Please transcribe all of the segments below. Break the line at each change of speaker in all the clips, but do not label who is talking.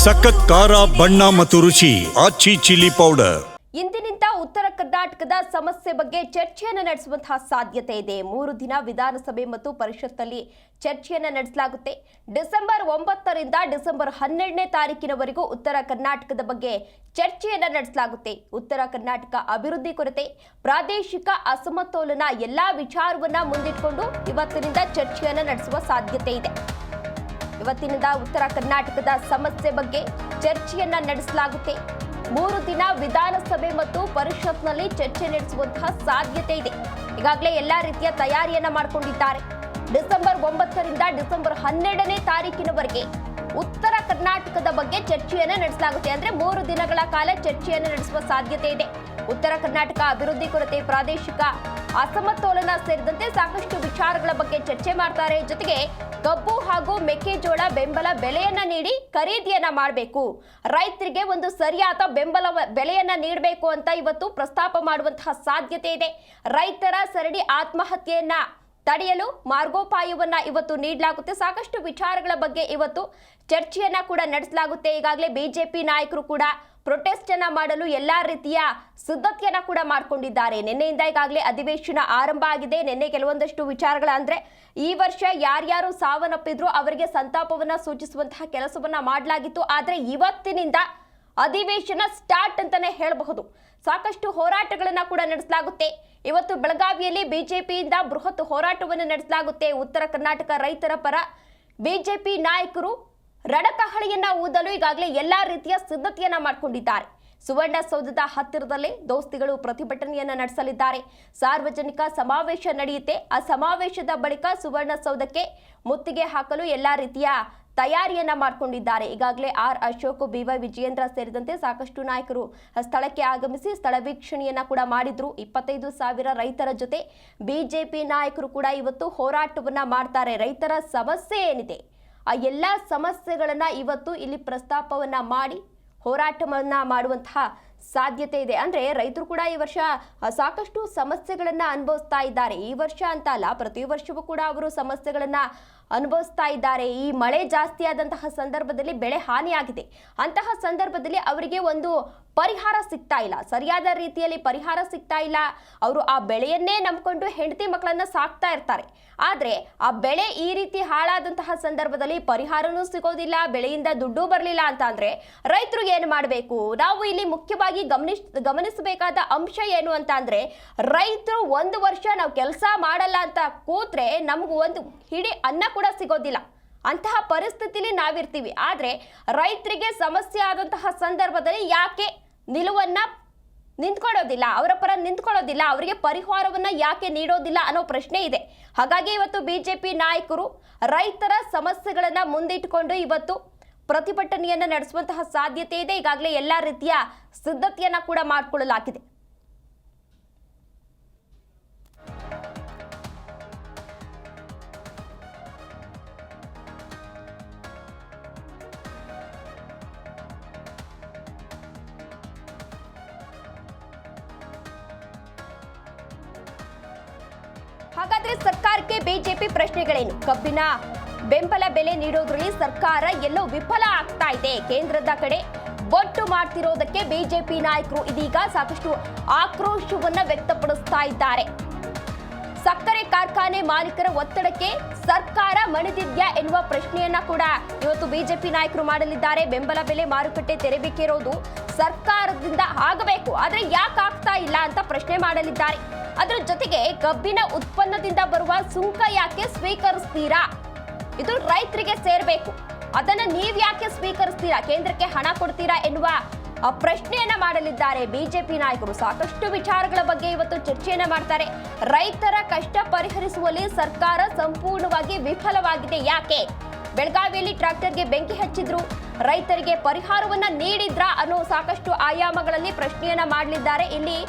ಸಖತ್ ಖಾರ ಬಣ್ಣ ಮತ್ತು ರುಚಿ ಆಚಿ ಚಿಲ್ಲಿ ಪೌಡರ್.
ಇಂದಿನಿಂದ ಉತ್ತರ ಕರ್ನಾಟಕದ ಸಮಸ್ಯೆ ಬಗ್ಗೆ ಚರ್ಚೆಯನ್ನು ನಡೆಸುವಂತಹ ಸಾಧ್ಯತೆ ಇದೆ. 3 ದಿನ ವಿಧಾನಸಭೆ ಮತ್ತು ಪರಿಷತ್ನಲ್ಲಿ ಚರ್ಚೆಯನ್ನು ನಡೆಸಲಾಗುತ್ತೆ. ಡಿಸೆಂಬರ್ 9ರಿಂದ ಡಿಸೆಂಬರ್ 12ನೇ ತಾರೀಕಿನವರೆಗೂ ಉತ್ತರ ಕರ್ನಾಟಕದ ಬಗ್ಗೆ ಚರ್ಚೆಯನ್ನು ನಡೆಸಲಾಗುತ್ತೆ. ಉತ್ತರ ಕರ್ನಾಟಕ ಅಭಿವೃದ್ಧಿ ಕೊರತೆ, ಪ್ರಾದೇಶಿಕ ಅಸಮತೋಲನ ಎಲ್ಲಾ ವಿಚಾರವನ್ನ ಮುಂದಿಟ್ಟುಕೊಂಡು ಇವತ್ತಿನಿಂದ ಚರ್ಚೆಯನ್ನು ನಡೆಸುವ ಸಾಧ್ಯತೆ ಇದೆ. ಇವತ್ತಿನಿಂದ ಉತ್ತರ ಕರ್ನಾಟಕದ ಸಮಸ್ಯೆ ಬಗ್ಗೆ ಚರ್ಚೆಯನ್ನ ನಡೆಸಲಾಗುತ್ತೆ. 3 ದಿನ ವಿಧಾನಸಭೆ ಮತ್ತು ಪರಿಷತ್ನಲ್ಲಿ ಚರ್ಚೆ ನಡೆಸುವಂತಹ ಸಾಧ್ಯತೆ ಇದೆ. ಈಗಾಗಲೇ ಎಲ್ಲಾ ರೀತಿಯ ತಯಾರಿಯನ್ನ ಮಾಡಿಕೊಂಡಿದ್ದಾರೆ. ಡಿಸೆಂಬರ್ 9ರಿಂದ ಡಿಸೆಂಬರ್ 12ನೇ ತಾರೀಕಿನವರೆಗೆ ಉತ್ತರ ಕರ್ನಾಟಕದ ಬಗ್ಗೆ ಚರ್ಚೆಯನ್ನ ನಡೆಸಲಾಗುತ್ತೆ. ಅಂದ್ರೆ 3 ದಿನಗಳ ಕಾಲ ಚರ್ಚೆಯನ್ನು ನಡೆಸುವ ಸಾಧ್ಯತೆ ಇದೆ. ಉತ್ತರ ಕರ್ನಾಟಕ ಅಭಿವೃದ್ಧಿ ಕೊರತೆ, ಪ್ರಾದೇಶಿಕ ಅಸಮತೋಲನ ಸೇರಿದಂತೆ ಸಾಕಷ್ಟು ವಿಚಾರಗಳ ಬಗ್ಗೆ ಚರ್ಚೆ ಮಾಡ್ತಾರೆ. ಜೊತೆಗೆ ಕಬ್ಬು ಹಾಗೂ ಮೆಕ್ಕೆಜೋಳ ಬೆಂಬಲ ಬೆಲೆಯನ್ನ ನೀಡಿ ಖರೀದಿಯನ್ನ ಮಾಡಬೇಕು, ರೈತರಿಗೆ ಒಂದು ಸರಿಯಾದ ಬೆಂಬಲ ಬೆಲೆಯನ್ನ ನೀಡಬೇಕು ಅಂತ ಇವತ್ತು ಪ್ರಸ್ತಾಪ ಮಾಡುವಂತಹ ಸಾಧ್ಯತೆ ಇದೆ. ರೈತರ ಸರಣಿ ಆತ್ಮಹತ್ಯೆಯನ್ನ ತಡೆಯಲು ಮಾರ್ಗೋಪಾಯವನ್ನ ಇವತ್ತು ನೀಡಲಾಗುತ್ತೆ. ಸಾಕಷ್ಟು ವಿಚಾರಗಳ ಬಗ್ಗೆ ಇವತ್ತು ಚರ್ಚೆಯನ್ನ ಕೂಡ ನಡೆಸಲಾಗುತ್ತೆ. ಈಗಾಗಲೇ ಬಿಜೆಪಿ ನಾಯಕರು ಕೂಡ ಪ್ರೊಟೆಸ್ಟ್ ಅನ್ನ ಮಾಡಲು ಎಲ್ಲಾ ರೀತಿಯ ಸಿದ್ಧತೆಯನ್ನ ಕೂಡ ಮಾಡಿಕೊಂಡಿದ್ದಾರೆ. ನಿನ್ನೆಯಿಂದ ಈಗಾಗಲೇ ಅಧಿವೇಶನ ಆರಂಭ ಆಗಿದೆ. ನಿನ್ನೆ ಕೆಲವೊಂದಷ್ಟು ವಿಚಾರಗಳ ಅಂದ್ರೆ ಈ ವರ್ಷ ಯಾರ್ಯಾರು ಸಾವನ್ನಪ್ಪಿದ್ರು ಅವರಿಗೆ ಸಂತಾಪವನ್ನ ಸೂಚಿಸುವಂತಹ ಕೆಲಸವನ್ನ ಮಾಡಲಾಗಿತ್ತು. ಆದ್ರೆ ಇವತ್ತಿನಿಂದ ಅಧಿವೇಶನ ಸ್ಟಾರ್ಟ್ ಅಂತಾನೆ ಹೇಳಬಹುದು. ಸಾಕಷ್ಟು ಹೋರಾಟಗಳನ್ನ ಕೂಡ ನಡೆಸಲಾಗುತ್ತೆ. ಇವತ್ತು ಬೆಳಗಾವಿಯಲ್ಲಿ ಬಿಜೆಪಿಯಿಂದ ಬೃಹತ್ ಹೋರಾಟವನ್ನು ನಡೆಸಲಾಗುತ್ತೆ. ಉತ್ತರ ಕರ್ನಾಟಕ ರೈತರ ಪರ ಬಿಜೆಪಿ ನಾಯಕರು ರಣಕಹಳಿಯನ್ನ ಊದಲು ಈಗಾಗಲೇ ಎಲ್ಲಾ ರೀತಿಯ ಸಿದ್ಧತೆಯನ್ನ ಮಾಡಿಕೊಂಡಿದ್ದಾರೆ. ಸುವರ್ಣಸೌಧದ ಹತ್ತಿರದಲ್ಲೇ ದೋಸ್ತಿಗಳು ಪ್ರತಿಭಟನೆಯನ್ನ ನಡೆಸಲಿದ್ದಾರೆ. ಸಾರ್ವಜನಿಕ ಸಮಾವೇಶ ನಡೆಯುತ್ತೆ. ಆ ಸಮಾವೇಶದ ಬಳಿಕ ಸುವರ್ಣಸೌಧಕ್ಕೆ ಮುತ್ತಿಗೆ ಹಾಕಲು ಎಲ್ಲಾ ರೀತಿಯ ತಯಾರಿಯನ್ನ ಮಾಡಿಕೊಂಡಿದ್ದಾರೆ. ಈಗಾಗಲೇ ಆರ್ ಅಶೋಕ್, ಬಿವೈ ವಿಜಯೇಂದ್ರ ಸೇರಿದಂತೆ ಸಾಕಷ್ಟು ನಾಯಕರು ಸ್ಥಳಕ್ಕೆ ಆಗಮಿಸಿ ಸ್ಥಳ ವೀಕ್ಷಣೆಯನ್ನ ಕೂಡ ಮಾಡಿದ್ರು. 25,000 ರೈತರ ಜೊತೆ ಬಿಜೆಪಿ ನಾಯಕರು ಕೂಡ ಇವತ್ತು ಹೋರಾಟವನ್ನ ಮಾಡ್ತಾರೆ. ರೈತರ ಸಮಸ್ಯೆ ಏನಿದೆ ಆ ಎಲ್ಲ ಸಮಸ್ಯೆಗಳನ್ನ ಇವತ್ತು ಇಲ್ಲಿ ಪ್ರಸ್ತಾಪವನ್ನ ಮಾಡಿ ಹೋರಾಟವನ್ನ ಮಾಡುವಂತಹ ಸಾಧ್ಯತೆ ಇದೆ. ಅಂದ್ರೆ ರೈತರು ಕೂಡ ಈ ವರ್ಷ ಸಾಕಷ್ಟು ಸಮಸ್ಯೆಗಳನ್ನ ಅನುಭವಿಸ್ತಾ ಇದ್ದಾರೆ. ಈ ವರ್ಷ ಅಂತ ಅಲ್ಲ, ಪ್ರತಿ ವರ್ಷವೂ ಕೂಡ ಅವರು ಸಮಸ್ಯೆಗಳನ್ನ ಅನುಭವಿಸ್ತಾ ಇದ್ದಾರೆ. ಈ ಮಳೆ ಜಾಸ್ತಿ ಆದಂತಹ ಸಂದರ್ಭದಲ್ಲಿ ಬೆಳೆ ಹಾನಿಯಾಗಿದೆ. ಅಂತಹ ಸಂದರ್ಭದಲ್ಲಿ ಅವರಿಗೆ ಒಂದು ಪರಿಹಾರ ಸಿಗ್ತಾ ಇಲ್ಲ, ಸರಿಯಾದ ರೀತಿಯಲ್ಲಿ ಪರಿಹಾರ ಸಿಗ್ತಾ ಇಲ್ಲ. ಅವರು ಆ ಬೆಳೆಯನ್ನೇ ನಂಬಿಕೊಂಡು ಹೆಂಡತಿ ಮಕ್ಕಳನ್ನ ಸಾಕ್ತಾ ಇರ್ತಾರೆ. ಆದ್ರೆ ಆ ಬೆಳೆ ಈ ರೀತಿ ಹಾಳಾದಂತಹ ಸಂದರ್ಭದಲ್ಲಿ ಪರಿಹಾರನೂ ಸಿಗೋದಿಲ್ಲ, ಬೆಳೆಯಿಂದ ದುಡ್ಡು ಬರಲಿಲ್ಲ ಅಂತ ಅಂದ್ರೆ ರೈತರು ಏನು ಮಾಡಬೇಕು? ನಾವು ಇಲ್ಲಿ ಮುಖ್ಯವಾಗಿ ಗಮನಿಸಬೇಕಾದ ಅಂಶ ಏನು ಅಂತ ಅಂದ್ರೆ, ರೈತರು 1 ವರ್ಷ ನಾವು ಕೆಲಸ ಮಾಡಲ್ಲ ಅಂತ ಕೂತ್ರೆ ನಮ್ಗೆ ಒಂದು ಹಿಡಿ ಅನ್ನ ಕೂಡ ಸಿಗೋದಿಲ್ಲ. ಅಂತಹ ಪರಿಸ್ಥಿತಿಲಿ ನಾವಿರ್ತೀವಿ. ಆದ್ರೆ ರೈತರಿಗೆ ಸಮಸ್ಯೆ ಆದಂತಹ ಸಂದರ್ಭದಲ್ಲಿ ಯಾಕೆ ನಿಂತ್ಕೊಳ್ಳೋದಿಲ್ಲ, ಅವರ ಪರ ನಿಂತ್ಕೊಳ್ಳೋದಿಲ್ಲ, ಅವರಿಗೆ ಪರಿಹಾರವನ್ನ ಯಾಕೆ ನೀಡೋದಿಲ್ಲ ಅನ್ನೋ ಪ್ರಶ್ನೆ ಇದೆ. ಹಾಗಾಗಿ ಇವತ್ತು ಬಿಜೆಪಿ ನಾಯಕರು ರೈತರ ಸಮಸ್ಯೆಗಳನ್ನ ಮುಂದಿಟ್ಟುಕೊಂಡು ಇವತ್ತು ಪ್ರತಿಭಟನೆಯನ್ನ ನಡೆಸುವಂತಹ ಸಾಧ್ಯತೆ ಇದೆ. ಈಗಾಗಲೇ ಎಲ್ಲಾ ರೀತಿಯ ಸಿದ್ಧತೆಯನ್ನ ಕೂಡ ಮಾಡಿಕೊಳ್ಳಲಾಗಿದೆ. ಹಾಗಾದ್ರೆ ಸರ್ಕಾರಕ್ಕೆ ಬಿಜೆಪಿ ಪ್ರಶ್ನೆಗಳೇನು? ಕಬ್ಬಿನ ಬೆಂಬಲ ಬೆಲೆ ನೀಡೋದ್ರಲ್ಲಿ ಸರ್ಕಾರ ಎಲ್ಲೋ ವಿಫಲ ಆಗ್ತಾ ಇದೆ. ಕೇಂದ್ರದ ಕಡೆ ಬೊಟ್ಟು ಮಾಡ್ತಿರೋದಕ್ಕೆ ಬಿಜೆಪಿ ನಾಯಕರು ಇದೀಗ ಸಾಕಷ್ಟು ಆಕ್ರೋಶವನ್ನ ವ್ಯಕ್ತಪಡಿಸ್ತಾ ಇದ್ದಾರೆ. ಸಕ್ಕರೆ ಕಾರ್ಖಾನೆ ಮಾಲೀಕರ ಒತ್ತಡಕ್ಕೆ ಸರ್ಕಾರ ಮಣಿದಿದ್ಯಾ ಎನ್ನುವ ಪ್ರಶ್ನೆಯನ್ನ ಕೂಡ ಇವತ್ತು ಬಿಜೆಪಿ ನಾಯಕರು ಮಾಡಲಿದ್ದಾರೆ. ಬೆಂಬಲ ಬೆಲೆ ಮಾರುಕಟ್ಟೆ ತೆರೆಬೇಕಿರೋದು ಸರ್ಕಾರದಿಂದ ಆಗಬೇಕು, ಆದ್ರೆ ಯಾಕೆ ಆಗ್ತಾ ಇಲ್ಲ ಅಂತ ಪ್ರಶ್ನೆ ಮಾಡಲಿದ್ದಾರೆ. ಅದರ ಜೊತೆಗೆ ಕಬ್ಬಿನ ಉತ್ಪನ್ನದಿಂದ ಬರುವ ಸುಂಕ ಯಾಕೆ ಸ್ವೀಕರಿಸ್ತೀರಾ? ಇದು ರೈತರಿಗೆ ಸೇರ್ಬೇಕು, ಅದನ್ನ ನೀವ್ ಯಾಕೆ ಸ್ವೀಕರಿಸ್ತೀರಾ? ಕೇಂದ್ರಕ್ಕೆ ಹಣ ಕೊಡ್ತೀರಾ ಎನ್ನುವ ಪ್ರಶ್ನೆಯನ್ನ ಮಾಡಲಿದ್ದಾರೆ ಬಿಜೆಪಿ ನಾಯಕರು. ಸಾಕಷ್ಟು ವಿಚಾರಗಳ ಬಗ್ಗೆ ಇವತ್ತು ಚರ್ಚೆಯನ್ನ ಮಾಡ್ತಾರೆ. ರೈತರ ಕಷ್ಟ ಪರಿಹರಿಸುವಲ್ಲಿ ಸರ್ಕಾರ ಸಂಪೂರ್ಣವಾಗಿ ವಿಫಲವಾಗಿದೆ. ಯಾಕೆ? ಬೆಳಗಾವಿಯಲ್ಲಿ ಟ್ರ್ಯಾಕ್ಟರ್ಗೆ ಬೆಂಕಿ ಹಚ್ಚಿದ್ರು, ರೈತರಿಗೆ ಪರಿಹಾರವನ್ನ ನೀಡಿದ್ರಾ ಅನ್ನೋ ಸಾಕಷ್ಟು ಆಯಾಮಗಳಲ್ಲಿ ಪ್ರಶ್ನೆಯನ್ನ ಮಾಡಲಿದ್ದಾರೆ.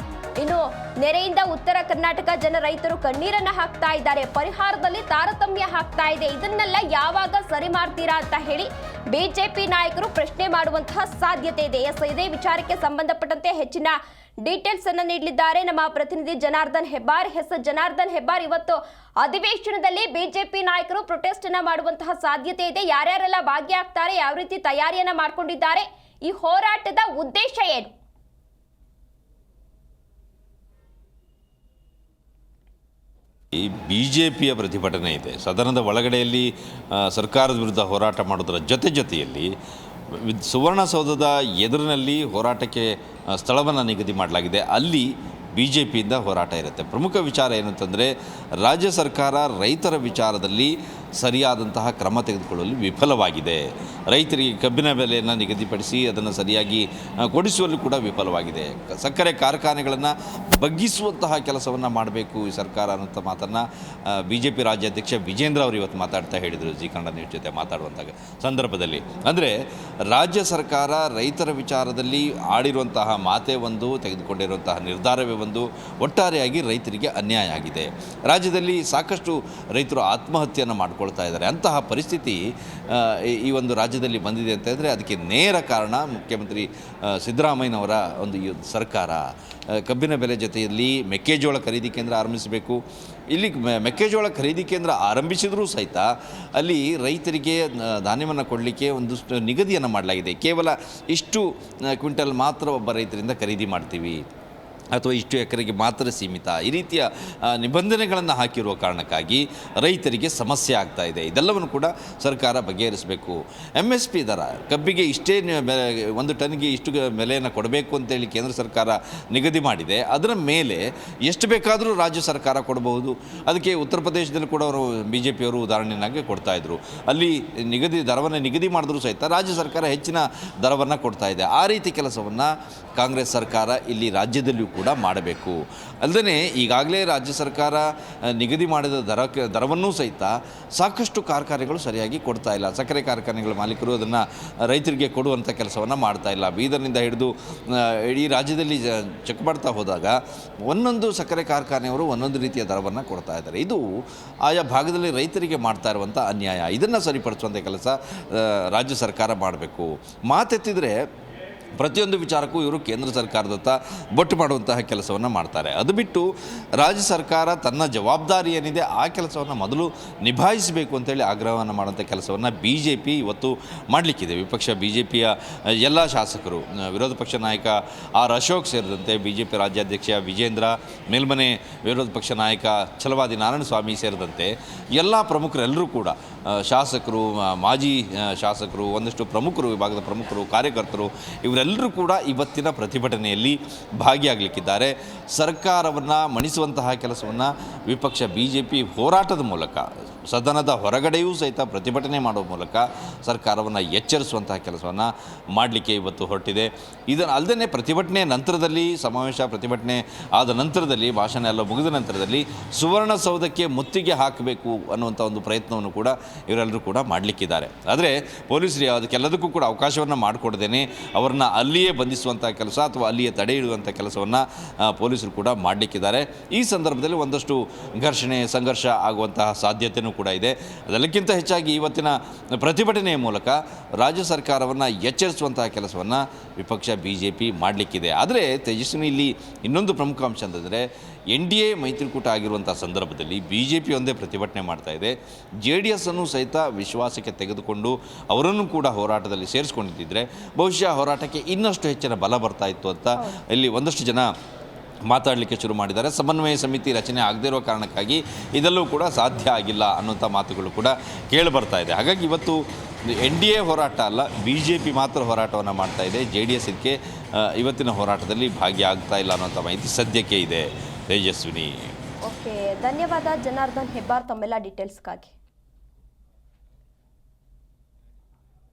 ಇನ್ನು ನೆರೆಯಿಂದ ಉತ್ತರ ಕರ್ನಾಟಕ ರೈತರು ಕಣ್ಣೀರನ್ನ ಹಾಕ್ತಾ ಇದ್ದಾರೆ. ಪರಿಹಾರದಲ್ಲಿ ತಾರತಮ್ಯ ಹಾಕ್ತಾ ಇದೆ. ಇದನ್ನೆಲ್ಲ ಯಾವಾಗ ಸರಿ ಮಾಡ್ತೀರಾ ಅಂತ ಹೇಳಿ ಬಿಜೆಪಿ ನಾಯಕರು ಪ್ರಶ್ನೆ ಮಾಡುವಂತಹ ಸಾಧ್ಯತೆ ಇದೆ. ಇದೇ ವಿಚಾರಕ್ಕೆ ಸಂಬಂಧಪಟ್ಟಂತೆ ಹೆಚ್ಚಿನ ಡೀಟೇಲ್ಸ್ ಅನ್ನು ನೀಡಲಿದ್ದಾರೆ ನಮ್ಮ ಪ್ರತಿನಿಧಿ ಜನಾರ್ದನ್ ಹೆಬ್ಬಾರ್. ಜನಾರ್ದನ್ ಹೆಬ್ಬಾರ್, ಇವತ್ತು ಅಧಿವೇಶನದಲ್ಲಿ ಬಿಜೆಪಿ ನಾಯಕರು ಪ್ರೊಟೆಸ್ಟ್ ಅನ್ನ ಮಾಡುವಂತಹ ಸಾಧ್ಯತೆ ಇದೆ. ಯಾರ್ಯಾರೆಲ್ಲ ಭಾಗಿಯಾಗ್ತಾರೆ, ಯಾವ ರೀತಿ ತಯಾರಿಯನ್ನ ಮಾಡಿಕೊಂಡಿದ್ದಾರೆ, ಈ ಹೋರಾಟದ ಉದ್ದೇಶ ಏನು?
ಈ BJPಯ ಪ್ರತಿಭಟನೆ ಇದೆ. ಸದನದ ಒಳಗಡೆಯಲ್ಲಿ ಸರ್ಕಾರದ ವಿರುದ್ಧ ಹೋರಾಟ ಮಾಡೋದರ ಜೊತೆಯಲ್ಲಿ ಸುವರ್ಣಸೌಧದ ಎದುರಿನಲ್ಲಿ ಹೋರಾಟಕ್ಕೆ ಸ್ಥಳವನ್ನು ನಿಗದಿ ಮಾಡಲಾಗಿದೆ. ಅಲ್ಲಿ BJPಯಿಂದ ಹೋರಾಟ ಇರುತ್ತೆ. ಪ್ರಮುಖ ವಿಚಾರ ಏನಂತಂದರೆ, ರಾಜ್ಯ ಸರ್ಕಾರ ರೈತರ ವಿಚಾರದಲ್ಲಿ ಸರಿಯಾದಂತಹ ಕ್ರಮ ತೆಗೆದುಕೊಳ್ಳಲು ವಿಫಲವಾಗಿದೆ. ರೈತರಿಗೆ ಕಬ್ಬಿನ ಬೆಲೆಯನ್ನು ನಿಗದಿಪಡಿಸಿ ಅದನ್ನು ಸರಿಯಾಗಿ ಕೊಡಿಸುವಲ್ಲೂ ಕೂಡ ವಿಫಲವಾಗಿದೆ. ಸಕ್ಕರೆ ಕಾರ್ಖಾನೆಗಳನ್ನು ಬಗ್ಗಿಸುವಂತಹ ಕೆಲಸವನ್ನು ಮಾಡಬೇಕು ಈ ಸರ್ಕಾರ ಅನ್ನೋಂಥ ಮಾತನ್ನು BJP ರಾಜ್ಯಾಧ್ಯಕ್ಷ ವಿಜೇಂದ್ರ ಅವರು ಇವತ್ತು ಮಾತಾಡ್ತಾ ಹೇಳಿದರು ಜಿ ಕನ್ನಡ ನ್ಯೂಸ್ ಜೊತೆ ಮಾತಾಡುವಂಥ ಸಂದರ್ಭದಲ್ಲಿ. ಅಂದರೆ ರಾಜ್ಯ ಸರ್ಕಾರ ರೈತರ ವಿಚಾರದಲ್ಲಿ ಆಡಿರುವಂತಹ ಮಾತೇ ಒಂದು, ತೆಗೆದುಕೊಂಡಿರುವಂತಹ ನಿರ್ಧಾರವೇ ಒಂದು, ಒಟ್ಟಾರೆಯಾಗಿ ರೈತರಿಗೆ ಅನ್ಯಾಯ ಆಗಿದೆ. ರಾಜ್ಯದಲ್ಲಿ ಸಾಕಷ್ಟು ರೈತರು ಆತ್ಮಹತ್ಯೆಯನ್ನು ಮಾಡ್ಕೊಳ್ತಾ ಇದ್ದಾರೆ. ಅಂತಹ ಪರಿಸ್ಥಿತಿ ಈ ಒಂದು ರಾಜ್ಯದಲ್ಲಿ ಬಂದಿದೆ ಅಂತ ಹೇಳಿದ್ರೆ ಅದಕ್ಕೆ ನೇರ ಕಾರಣ ಮುಖ್ಯಮಂತ್ರಿ ಸಿದ್ದರಾಮಯ್ಯನವರ ಒಂದು ಈ ಸರ್ಕಾರ. ಕಬ್ಬಿನ ಬೆಲೆ ಜೊತೆಯಲ್ಲಿ ಮೆಕ್ಕೆಜೋಳ ಖರೀದಿ ಕೇಂದ್ರ ಆರಂಭಿಸಬೇಕು. ಇಲ್ಲಿ ಮೆಕ್ಕೆಜೋಳ ಖರೀದಿ ಕೇಂದ್ರ ಆರಂಭಿಸಿದರೂ ಸಹಿತ ಅಲ್ಲಿ ರೈತರಿಗೆ ಧಾನ್ಯವನ್ನು ಕೊಡಲಿಕ್ಕೆ ಒಂದಷ್ಟು ನಿಗದಿಯನ್ನು ಮಾಡಲಾಗಿದೆ. ಕೇವಲ ಇಷ್ಟು ಕ್ವಿಂಟಲ್ ಮಾತ್ರ ಒಬ್ಬ ರೈತರಿಂದ ಖರೀದಿ ಮಾಡ್ತೀವಿ ಅಥವಾ ಇಷ್ಟು ಎಕರೆಗೆ ಮಾತ್ರ ಸೀಮಿತ, ಈ ರೀತಿಯ ನಿಬಂಧನೆಗಳನ್ನು ಹಾಕಿರುವ ಕಾರಣಕ್ಕಾಗಿ ರೈತರಿಗೆ ಸಮಸ್ಯೆ ಆಗ್ತಾ ಇದೆ. ಇದೆಲ್ಲವನ್ನು ಕೂಡ ಸರ್ಕಾರ ಬಗೆಹರಿಸಬೇಕು. MSP ದರ, ಕಬ್ಬಿಗೆ ಇಷ್ಟೇ ಒಂದು ಟನ್ಗೆ ಇಷ್ಟು ಬೆಲೆಯನ್ನು ಕೊಡಬೇಕು ಅಂತೇಳಿ ಕೇಂದ್ರ ಸರ್ಕಾರ ನಿಗದಿ ಮಾಡಿದೆ. ಅದರ ಮೇಲೆ ಎಷ್ಟು ಬೇಕಾದರೂ ರಾಜ್ಯ ಸರ್ಕಾರ ಕೊಡಬಹುದು. ಅದಕ್ಕೆ ಉತ್ತರ ಪ್ರದೇಶದಲ್ಲಿ ಕೂಡ ಅವರು BJPಯವರು ಉದಾಹರಣೆಯಾಗಿ ಕೊಡ್ತಾಯಿದ್ರು. ಅಲ್ಲಿ ದರವನ್ನು ನಿಗದಿ ಮಾಡಿದ್ರೂ ಸಹಿತ ರಾಜ್ಯ ಸರ್ಕಾರ ಹೆಚ್ಚಿನ ದರವನ್ನು ಕೊಡ್ತಾ ಇದೆ. ಆ ರೀತಿ ಕೆಲಸವನ್ನು ಕಾಂಗ್ರೆಸ್ ಸರ್ಕಾರ ಇಲ್ಲಿ ರಾಜ್ಯದಲ್ಲಿಯೂ ಕೂಡ ಮಾಡಬೇಕು. ಅಲ್ಲದೆ ಈಗಾಗಲೇ ರಾಜ್ಯ ಸರ್ಕಾರ ನಿಗದಿ ಮಾಡಿದ ದರವನ್ನೂ ಸಹಿತ ಸಾಕಷ್ಟು ಕಾರ್ಖಾನೆಗಳು ಸರಿಯಾಗಿ ಕೊಡ್ತಾ ಇಲ್ಲ. ಸಕ್ಕರೆ ಕಾರ್ಖಾನೆಗಳ ಮಾಲೀಕರು ಅದನ್ನು ರೈತರಿಗೆ ಕೊಡುವಂಥ ಕೆಲಸವನ್ನು ಮಾಡ್ತಾ ಇಲ್ಲ. ಬೀದರ್ನಿಂದ ಹಿಡಿದು ಇಡೀ ರಾಜ್ಯದಲ್ಲಿ ಚೆಕ್ ಮಾಡ್ತಾ ಹೋದಾಗ ಒಂದೊಂದು ಸಕ್ಕರೆ ಕಾರ್ಖಾನೆಯವರು ಒಂದೊಂದು ರೀತಿಯ ದರವನ್ನು ಕೊಡ್ತಾ ಇದ್ದಾರೆ. ಇದು ಆಯಾ ಭಾಗದಲ್ಲಿ ರೈತರಿಗೆ ಮಾಡ್ತಾ ಇರುವಂಥ ಅನ್ಯಾಯ. ಇದನ್ನು ಸರಿಪಡಿಸುವಂಥ ಕೆಲಸ ರಾಜ್ಯ ಸರ್ಕಾರ ಮಾಡಬೇಕು. ಮಾತೆತ್ತಿದರೆ ಪ್ರತಿಯೊಂದು ವಿಚಾರಕ್ಕೂ ಇವರು ಕೇಂದ್ರ ಸರ್ಕಾರದತ್ತ ಬೊಟ್ಟು ಮಾಡುವಂತಹ ಕೆಲಸವನ್ನು ಮಾಡ್ತಾರೆ. ಅದು ಬಿಟ್ಟು ರಾಜ್ಯ ಸರ್ಕಾರ ತನ್ನ ಜವಾಬ್ದಾರಿ ಏನಿದೆ ಆ ಕೆಲಸವನ್ನು ಮೊದಲು ನಿಭಾಯಿಸಬೇಕು ಅಂತೇಳಿ ಆಗ್ರಹವನ್ನು ಮಾಡುವಂಥ ಕೆಲಸವನ್ನು BJP ಇವತ್ತು ಮಾಡಲಿಕ್ಕಿದೆ. ವಿಪಕ್ಷ BJPಯ ಎಲ್ಲ ಶಾಸಕರು, ವಿರೋಧ ಪಕ್ಷ ನಾಯಕ ಆರ್ ಅಶೋಕ್ ಸೇರಿದಂತೆ BJP ರಾಜ್ಯಾಧ್ಯಕ್ಷ ವಿಜೇಂದ್ರ, ಮೇಲ್ಮನೆ ವಿರೋಧ ಪಕ್ಷ ನಾಯಕ ಛಲವಾದಿ ನಾರಾಯಣಸ್ವಾಮಿ ಸೇರಿದಂತೆ ಎಲ್ಲ ಪ್ರಮುಖರೆಲ್ಲರೂ ಕೂಡ, ಶಾಸಕರು, ಮಾಜಿ ಶಾಸಕರು, ಒಂದಷ್ಟು ಪ್ರಮುಖರು, ವಿಭಾಗದ ಪ್ರಮುಖರು, ಕಾರ್ಯಕರ್ತರು, ಇವರೆಲ್ಲರೂ ಕೂಡ ಇವತ್ತಿನ ಪ್ರತಿಭಟನೆಯಲ್ಲಿ ಭಾಗಿಯಾಗಲಿಕ್ಕಿದ್ದಾರೆ. ಸರ್ಕಾರವನ್ನು ಮಣಿಸುವಂತಹ ಕೆಲಸವನ್ನು ವಿಪಕ್ಷ BJP ಹೋರಾಟದ ಮೂಲಕ, ಸದನದ ಹೊರಗಡೆಯೂ ಸಹಿತ ಪ್ರತಿಭಟನೆ ಮಾಡುವ ಮೂಲಕ ಸರ್ಕಾರವನ್ನು ಎಚ್ಚರಿಸುವಂತಹ ಕೆಲಸವನ್ನು ಮಾಡಲಿಕ್ಕೆ ಇವತ್ತು ಹೊರಟಿದೆ. ಇದನ್ನು ಅಲ್ಲದೆ ಪ್ರತಿಭಟನೆ ನಂತರದಲ್ಲಿ, ಸಮಾವೇಶ ಪ್ರತಿಭಟನೆ ಆದ ನಂತರದಲ್ಲಿ, ಭಾಷಣ ಎಲ್ಲ ಮುಗಿದ ನಂತರದಲ್ಲಿ ಸುವರ್ಣಸೌಧಕ್ಕೆ ಮುತ್ತಿಗೆ ಹಾಕಬೇಕು ಅನ್ನುವಂಥ ಒಂದು ಪ್ರಯತ್ನವನ್ನು ಕೂಡ ಇವರೆಲ್ಲರೂ ಕೂಡ ಮಾಡಲಿಕ್ಕಿದ್ದಾರೆ. ಆದರೆ ಪೊಲೀಸರು ಅದಕ್ಕೆಲ್ಲದಕ್ಕೂ ಕೂಡ ಅವಕಾಶವನ್ನು ಮಾಡಿಕೊಡ್ದೇನೆ ಅವರನ್ನು ಅಲ್ಲಿಯೇ ಬಂಧಿಸುವಂಥ ಕೆಲಸ ಅಥವಾ ಅಲ್ಲಿಯೇ ತಡೆ ಹಿಡಿಯುವಂಥ ಕೆಲಸವನ್ನು ಪೊಲೀಸರು ಕೂಡ ಮಾಡಲಿಕ್ಕಿದ್ದಾರೆ. ಈ ಸಂದರ್ಭದಲ್ಲಿ ಒಂದಷ್ಟು ಘರ್ಷಣೆ, ಸಂಘರ್ಷ ಆಗುವಂತಹ ಸಾಧ್ಯತೆಯೂ ಕೂಡ ಇದೆ. ಅದೆಲ್ಲಕ್ಕಿಂತ ಹೆಚ್ಚಾಗಿ ಇವತ್ತಿನ ಪ್ರತಿಭಟನೆಯ ಮೂಲಕ ರಾಜ್ಯ ಸರ್ಕಾರವನ್ನು ಎಚ್ಚರಿಸುವಂತಹ ಕೆಲಸವನ್ನು ವಿಪಕ್ಷ BJP ಮಾಡಲಿಕ್ಕಿದೆ. ಆದರೆ ತೇಜಸ್ವಿನಿ, ಇಲ್ಲಿ ಇನ್ನೊಂದು ಪ್ರಮುಖ ಅಂಶ ಅಂತಂದರೆ, NDA ಮೈತ್ರಿಕೂಟ ಆಗಿರುವಂಥ ಸಂದರ್ಭದಲ್ಲಿ BJP ಒಂದೇ ಪ್ರತಿಭಟನೆ ಮಾಡ್ತಾ ಇದೆ. JDS ಅನ್ನು ಸಹಿತ ವಿಶ್ವಾಸಕ್ಕೆ ತೆಗೆದುಕೊಂಡು ಅವರನ್ನು ಕೂಡ ಹೋರಾಟದಲ್ಲಿ ಸೇರಿಸ್ಕೊಂಡಿದ್ದರೆ ಬಹುಶಃ ಹೋರಾಟಕ್ಕೆ ಇನ್ನಷ್ಟು ಹೆಚ್ಚಿನ ಬಲ ಬರ್ತಾ ಇತ್ತು ಅಂತ ಇಲ್ಲಿ ಒಂದಷ್ಟು ಜನ ಮಾತಾಡಲಿಕ್ಕೆ ಶುರು ಮಾಡಿದ್ದಾರೆ. ಸಮನ್ವಯ ಸಮಿತಿ ರಚನೆ ಆಗದೇ ಇರೋ ಕಾರಣಕ್ಕಾಗಿ ಇದೆಲ್ಲವೂ ಕೂಡ ಸಾಧ್ಯ ಆಗಿಲ್ಲ ಅನ್ನುವಂಥ ಮಾತುಗಳು ಕೂಡ ಕೇಳಿಬರ್ತಾ ಇದೆ. ಹಾಗಾಗಿ ಇವತ್ತು NDA ಹೋರಾಟ ಅಲ್ಲ, BJP ಮಾತ್ರ ಹೋರಾಟವನ್ನು ಮಾಡ್ತಾ ಇದೆ. JDS ಇದಕ್ಕೆ ಇವತ್ತಿನ ಹೋರಾಟದಲ್ಲಿ ಭಾಗಿಯಾಗ್ತಾ ಇಲ್ಲ ಅನ್ನೋಂಥ ಮಾಹಿತಿ ಸದ್ಯಕ್ಕೆ ಇದೆ. ತೇಜಸ್ವಿನಿ.
ಓಕೆ, ಧನ್ಯವಾದ ಜನಾರ್ದನ್ ಹೆಬ್ಬಾರ್ ತಮ್ಮೆಲ್ಲ ಡೀಟೇಲ್ಸ್ಗಾಗಿ.